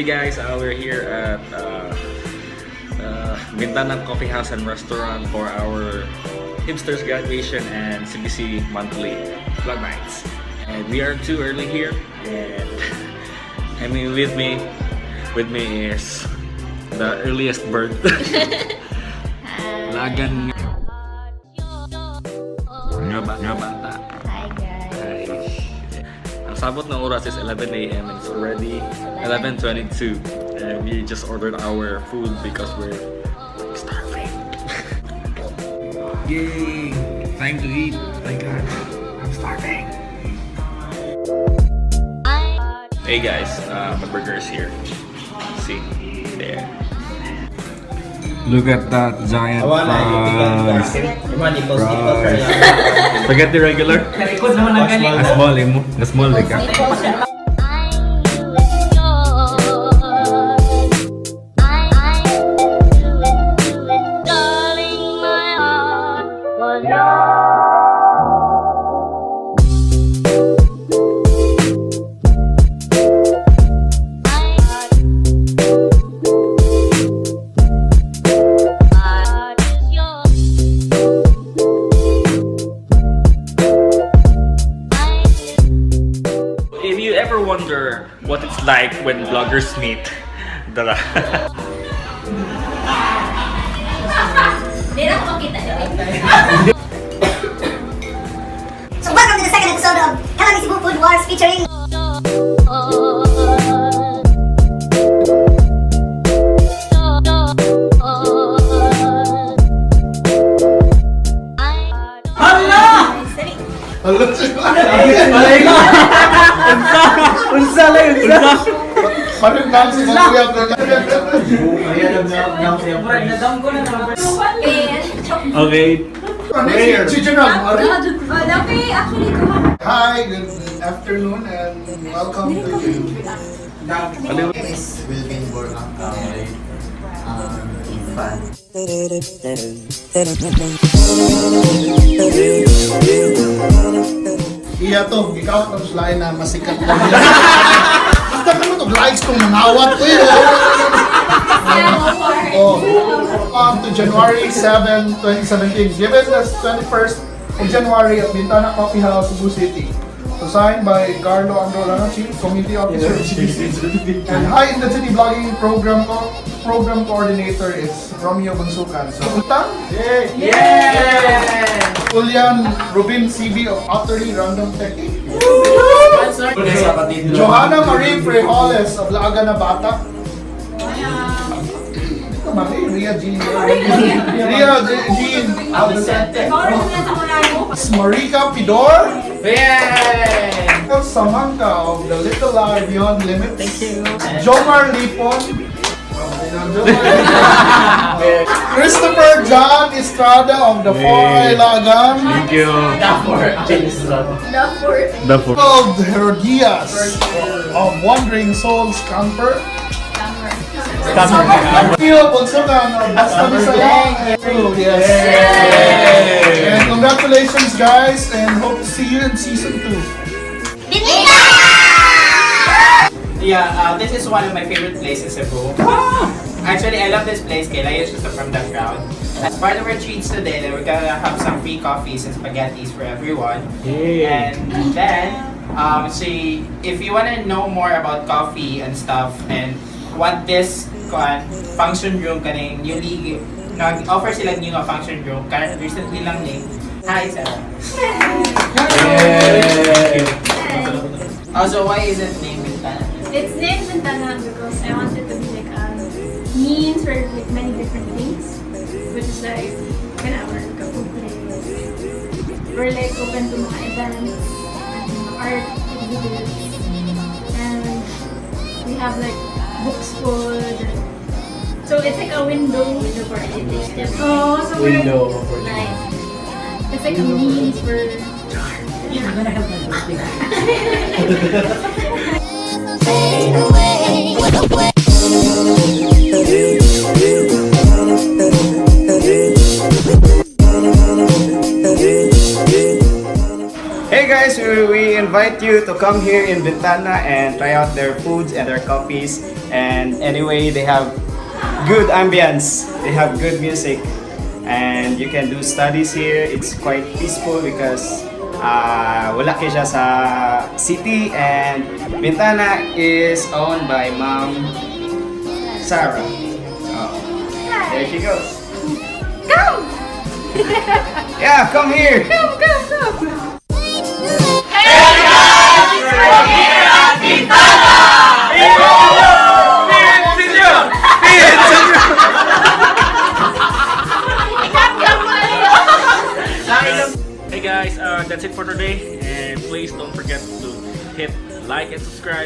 Hey guys, we're here at BINTANA Coffee House and Restaurant for our HIBsters graduation and CBC monthly vlog nights. And we are too early here, and I mean with me is the earliest bird. Lagan nga bata. Hi guys. Ang sabot ng oras is 11 AM and it's already 11:22 and we just ordered our food because we're starving. Yay! Time to eat. My God, I'm starving. Hey guys, my burger is here. See, there. Look at that giant fries. Spaghetti regular? Small ka. If you ever wonder what it's like when vloggers meet, dala. So welcome to the second episode of Cebu Food Wars featuring Okay. Hi, good afternoon and welcome to This will be more fun. iya to, ikaw ang sulain na masikat lang. Basta ka mo to, likes kong nangawat ko yun. To January 7, 2017. Given the 21st of January at BINTANA Coffee House, Cebu City. So signed by Carlo Andolano, Chief Community Officer of CBC. And HIBsters Blogging Program Coordinator is Romeo Bunsukan. So, utang? Yeah! Julian Rubin CB of Utterly Random Techie. Johanna Marie Frejoles of Laga na Bata. Ria Jean Marika Pidor. Samantha of The Little Lie Beyond Limits. Thank you. Jomar Lipon. Christopher John Estrada of The Four Ilagan. Thank you. The four. Of Herodias of Wandering Souls Camper. Neil Bunsukan of Basta Bisaya. Yes. And congratulations guys and hope to see you in season 2. Yeah, this is one of my favorite places in Cebu. Actually, I love this place. Kaya just from the crowd. As part of our treats today, we're gonna have some free coffees and spaghettis for everyone. And then, see, if you wanna know more about coffee and stuff and what this function room kaning newly nag-offer sila new function room recently lang ni. Hi, Sarah. Also, why is it named BINTANA? It's named BINTANA because I wanted to be like a means for like many different things, which is like when I work a food place, we're like open to mga events and art exhibits, and we have like books, food. So it's like a window for education. Oh, so Window for nice. It's like a means for. You're gonna have my birthday. Hey guys, we invite you to come here in Bintana and try out their foods and their coffees. And anyway, they have good ambience, they have good music, and you can do studies here. It's quite peaceful because wala kayo siya sa city, and Bintana is owned by Ma'am Sarah. Oh, there she goes. Come! Yeah, come here. Come! Hey guys, that's it for today, and please don't forget to hit like and subscribe.